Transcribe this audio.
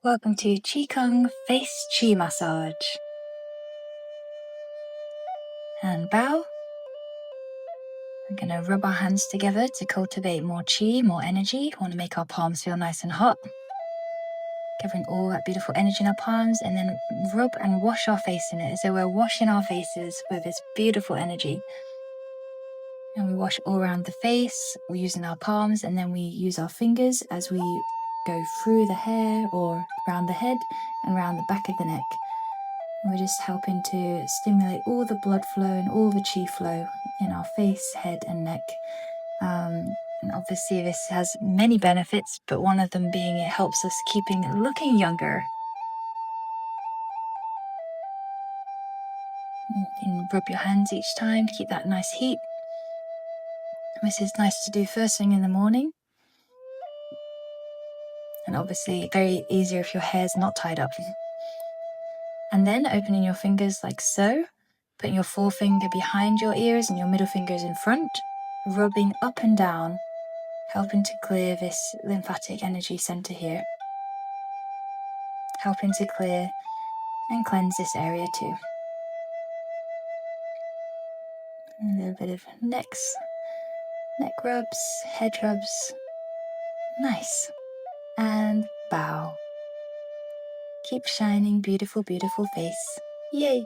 Welcome to Qi Gong Face Qi Massage. And bow. We're going to rub our hands together to cultivate more qi, more energy. We want to make our palms feel nice and hot. Gathering all that beautiful energy in our palms, and then rub and wash our face in it. So we're washing our faces with this beautiful energy. And we wash all around the face. We're using our palms, and then we use our fingers as we go through the hair or around the head and around the back of the neck. We're just helping to stimulate all the blood flow and all the qi flow in our face, head and neck. And obviously this has many benefits, but one of them being it helps us looking younger. You can rub your hands each time to keep that nice heat. This is nice to do first thing in the morning. And obviously very easier if your hair's not tied up. And then opening your fingers like so, putting your forefinger behind your ears and your middle fingers in front, rubbing up and down, helping to clear this lymphatic energy center here, helping to clear and cleanse this area too. A little bit of neck rubs, head rubs. Nice. And bow. Keep shining, beautiful, beautiful face. Yay!